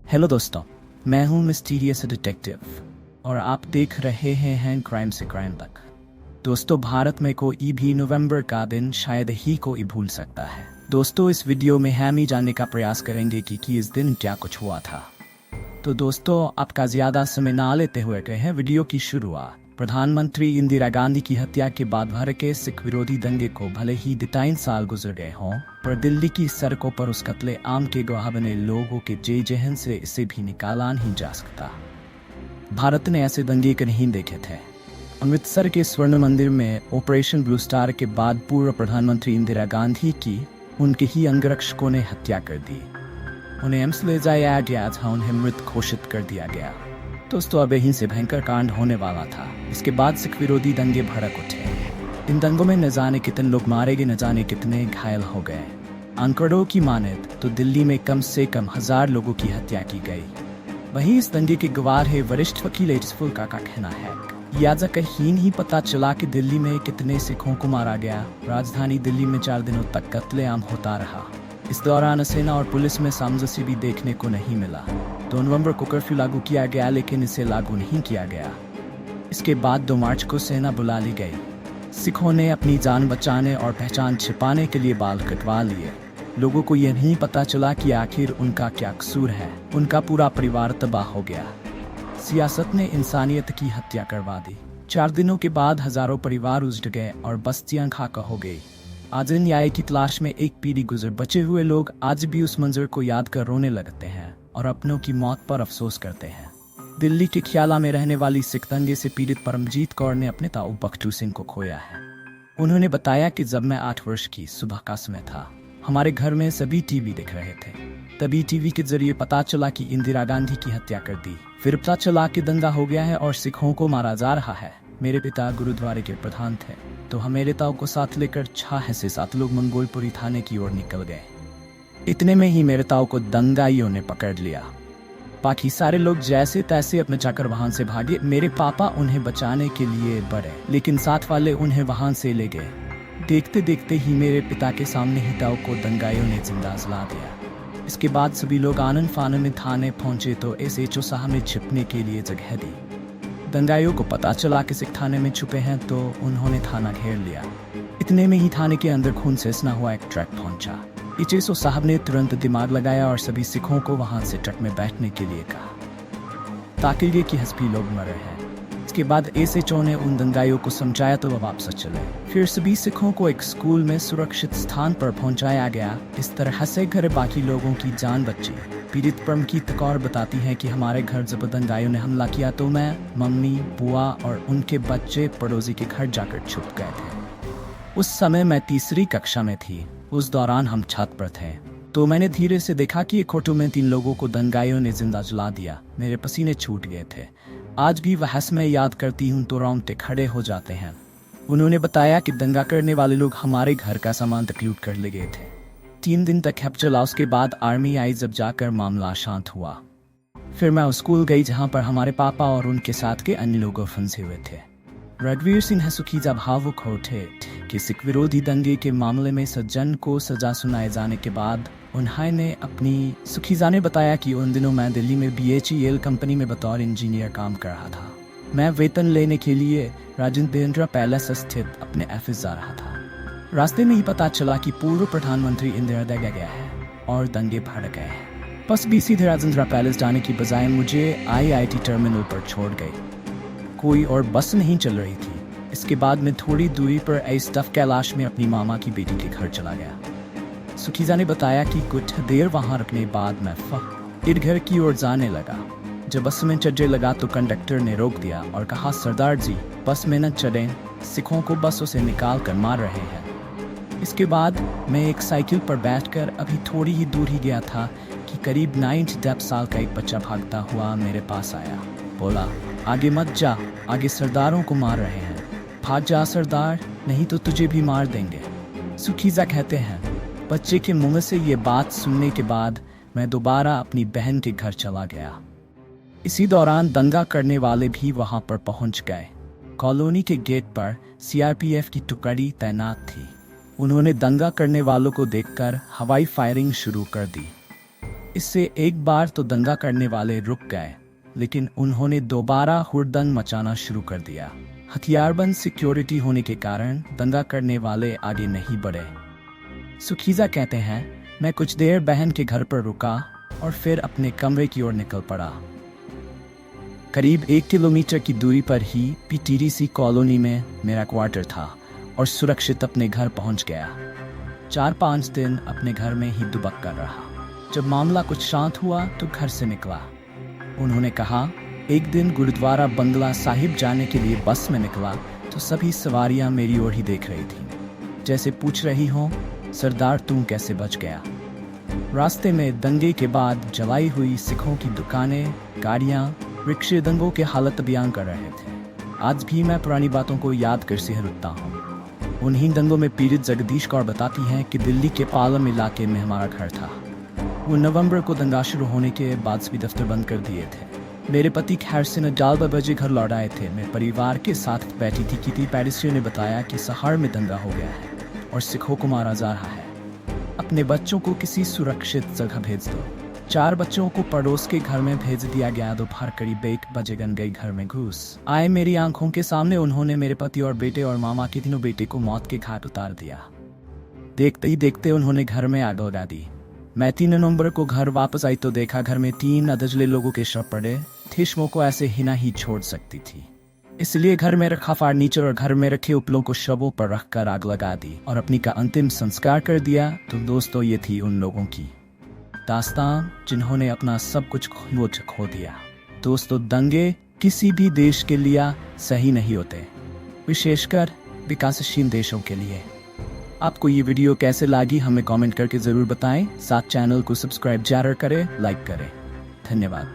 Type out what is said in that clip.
Hello दोस्तों, मैं हूं मिस्टीरियस डिटेक्टिव और आप देख रहे हैं क्राइम से क्राइम तक। दोस्तों, भारत में कोई भी नवंबर का दिन शायद ही कोई भूल सकता है। दोस्तों, इस वीडियो में हम ही जानने का प्रयास करेंगे कि इस दिन क्या कुछ हुआ था। तो दोस्तों, आपका ज्यादा समय ना लेते हुए कहे हैं वीडियो की शुरुआत। प्रधानमंत्री इंदिरा गांधी की हत्या के बाद भारत के सिख विरोधी दंगे को भले ही 3 साल गुजर गए हों, पर दिल्ली की सड़कों पर उस कत्ले आम के गवाह बने लोगों के जहन से इसे भी निकाला नहीं जा सकता। भारत ने ऐसे दंगे नहीं देखे थे। अमृतसर के स्वर्ण मंदिर में ऑपरेशन ब्लू स्टार के बाद पूर्व प्रधानमंत्री इंदिरा गांधी की उनके ही अंगरक्षकों ने हत्या कर दी। उन्हें एम्स ले जाया गया जहां उन्हें मृत घोषित कर दिया गया। दोस्तों, अब यहीं से भयंकर कांड होने वाला था। इसके बाद सिख विरोधी दंगे भड़क उठे। इन दंगों में न जाने कितने लोग मारे गए, न जाने कितने घायल हो गए। आंकड़ों की माने तो दिल्ली में कम से कम 1000 लोगों की हत्या की गई। वहीं इस दंगे के गवाह है वरिष्ठ वकील एचफुल का कहना है याजा कहीं नहीं पता चला कि दिल्ली में कितने सिखों को मारा गया। राजधानी दिल्ली में 4 दिनों तक कत्लेआम होता रहा। इस दौरान सेना और पुलिस में सामंजस्य भी देखने को नहीं मिला। 2 नवंबर को कर्फ्यू लागू किया गया, लेकिन इसे लागू नहीं किया गया। इसके बाद 2 मार्च को सेना बुला ली गई। सिखों ने अपनी जान बचाने और पहचान छिपाने के लिए बाल कटवा लिए। लोगों को यह नहीं पता चला कि आखिर उनका क्या कसूर है। उनका पूरा परिवार तबाह हो गया। सियासत ने इंसानियत की हत्या करवा दी। 4 दिनों के बाद हजारों परिवार उजड़ गए और बस्तियां खाका हो गई। आज न्याय की तलाश में एक पीढ़ी गुजर बचे हुए लोग आज भी उस मंजर को याद कर रोने लगते हैं और अपनों की मौत पर अफसोस करते हैं। दिल्ली के ख्याला में रहने वाली सिख दंगे से पीड़ित परमजीत कौर ने अपने ताऊ बख्तू सिंह को खोया है। उन्होंने बताया कि जब मैं 8 वर्ष की सुबह का समय था, हमारे घर में सभी टीवी देख रहे थे। तभी टीवी के जरिए पता चला कि इंदिरा गांधी की हत्या कर दी। फिर पता चला कि दंगा हो गया है और सिखों को मारा जा रहा है। मेरे पिता गुरुद्वारे के प्रधान थे, तो हम मेरे ताऊ को साथ लेकर 6 से 7 लोग मंगोलपुरी थाने की ओर निकल गए। इतने में ही मेरे ताऊ को दंगाइयों ने पकड़ लिया। बाकी सारे लोग जैसे तैसे अपने जाकर वहां से भागे। मेरे पापा उन्हें बचाने के लिए बढ़े, लेकिन साथ वाले उन्हें वहां से ले गए। देखते देखते ही मेरे पिता के सामने ही ताऊ को दंगाइयों ने जिंदा जला दिया। इसके बाद सभी लोग आनंद फानन में थाने पहुंचे तो एसएचओ साहब ने छिपने के लिए जगह दी। दंगाइयों को पता चला कि सिख थाने में छुपे हैं, तो उन्होंने थाना घेर लिया। इतने में ही थाने के अंदर खून से सना हुआ एक ट्रक पहुंचा। एसएचओ साहब ने तुरंत दिमाग लगाया और सभी सिखों को वहां से ट्रक में बैठने के लिए कहा, ताकि ये कि हस्बी लोग मरे हैं। इसके बाद एसएचओ ने उन दंगाइयों को समझाया तो वह वापस चले। फिर सभी सिखों को एक स्कूल में सुरक्षित स्थान पर पहुंचाया गया। इस तरह से घर बाकी लोगों की जान बची। पीड़ित परमजीत कौर बताती हैं कि हमारे घर जब दंगाइयों ने हमला किया तो मैं, मम्मी, बुआ और उनके बच्चे पड़ोसी के घर जाकर छुप गए थे। उस समय मैं 3री कक्षा में थी। उस दौरान हम छत पर थे, तो मैंने धीरे से देखा कि एक ऑटो में 3 लोगों को दंगाइयों ने जिंदा जला दिया। मेरे पसीने छूट गए थे। आज भी वह समय याद करती हूँ तो रोंगटे खड़े हो जाते हैं। उन्होंने बताया कि दंगा करने वाले लोग हमारे घर का सामान तक लूट कर ले गए थे। 3 दिन तक हैप चला। उसके बाद आर्मी आई, जब जाकर मामला शांत हुआ। फिर मैं उस स्कूल गई जहाँ पर हमारे पापा और उनके साथ के अन्य लोग फंसे हुए थे। रणवीर सिंह सुखीजा भावुक उठे कि सिख विरोधी दंगे के मामले में सज्जन को सजा सुनाए जाने के बाद उन्होंने अपनी सुखीजा ने बताया कि उन दिनों मैं दिल्ली में BHEL कंपनी में बतौर इंजीनियर काम कर रहा था। मैं वेतन लेने के लिए राजेंद्र पैलेस स्थित अपने ऑफिस जा रहा था। रास्ते में ही पता चला कि पूर्व प्रधानमंत्री इंदिरा दंगा गया है और दंगे भड़क गए हैं। बस भी सीधे राजेंद्र पैलेस जाने की बजाय मुझे IIT टर्मिनल पर छोड़ गई। कोई और बस नहीं चल रही थी। इसके बाद मैं थोड़ी दूरी पर स्टफ कैलाश में अपनी मामा की बेटी के घर चला गया। सुखीजा ने बताया कि कुछ देर वहां रखने बाद मैं फिर घर की ओर जाने लगा। जब बस में चढ़ने लगा तो कंडक्टर ने रोक दिया और कहा, सरदार जी, बस में न चढ़ें, सिखों को बसों से निकाल कर मार रहे हैं। इसके बाद मैं एक साइकिल पर बैठकर अभी थोड़ी ही दूर ही गया था कि करीब 9 साल का एक बच्चा भागता हुआ मेरे पास आया। बोला, आगे मत जा, आगे सरदारों को मार रहे हैं। भाग जा सरदार, नहीं तो तुझे भी मार देंगे। सुखीजा कहते हैं, बच्चे के मुंह से ये बात सुनने के बाद मैं दोबारा अपनी बहन के घर चला गया। इसी दौरान दंगा करने वाले भी वहां पर पहुंच गए। कॉलोनी के गेट पर CRPF की टुकड़ी तैनात थी। उन्होंने दंगा करने वालों को देखकर हवाई फायरिंग शुरू कर दी। इससे एक बार तो दंगा करने वाले रुक गए, लेकिन उन्होंने दोबारा हुड़दंग मचाना शुरू कर दिया। हथियारबंद सिक्योरिटी होने के कारण दंगा करने वाले आगे नहीं बढ़े। सुखीजा कहते हैं, मैं कुछ देर बहन के घर पर रुका और फिर अपने कमरे की ओर निकल पड़ा। करीब 1 किलोमीटर की दूरी पर ही पीटीडीसी कॉलोनी में मेरा क्वार्टर था और सुरक्षित अपने घर पहुंच गया। 4-5 दिन अपने घर में ही दुबक कर रहा। जब मामला कुछ शांत हुआ तो घर से निकला। उन्होंने कहा, एक दिन गुरुद्वारा बंगला साहिब जाने के लिए बस में निकला तो सभी सवारियां मेरी ओर ही देख रही थीं, जैसे पूछ रही हों, सरदार तुम कैसे बच गया। रास्ते में दंगे के बाद जलाई हुई सिखों की दुकानें, गाड़ियां, रिक्शे दंगों के हालत बयान कर रहे थे। आज भी मैं पुरानी बातों को याद कर सिहर उठता हूँ। उन्हीं दंगों में पीड़ित जगदीश कौर बताती हैं कि दिल्ली के पालम इलाके में हमारा घर था। वो नवंबर को दंगा शुरू होने के बाद सभी दफ्तर बंद कर दिए थे। मेरे पति खैर से न 4 बजे घर लौट आए थे। मैं परिवार के साथ बैठी थी कि पैरिसियों ने बताया कि सहार में दंगा हो गया है और सिखों को मारा जा रहा है। अपने बच्चों को किसी सुरक्षित जगह भेज दो। 4 बच्चों को पड़ोस के घर में भेज दिया गया। दोपहर करीब 1 बजे गई घर में घुस आए। मेरी आंखों के सामने उन्होंने मेरे पति और बेटे और मामा के तीनों बेटे को मौत के घाट उतार दिया। देखते ही देखते उन्होंने घर में आग लगा दी। मैं 3 नवंबर को घर वापस आई तो देखा घर में 3 अधजले लोगों के शव पड़े थे। शवों को ऐसे ही नहीं छोड़ सकती थी, इसलिए घर में रखा फर्नीचर और घर में रखे उपलों को शवों पर रखकर आग लगा दी और अपनी का अंतिम संस्कार कर दिया। तो दोस्तों, ये थी उन लोगों की दास्तान जिन्होंने अपना सब कुछ खो दिया। दोस्तों, दंगे किसी भी देश के लिए सही नहीं होते, विशेषकर विकासशील देशों के लिए। आपको ये वीडियो कैसे लगी हमें कमेंट करके जरूर बताएं। साथ चैनल को सब्सक्राइब जरूर करें, लाइक करें। धन्यवाद।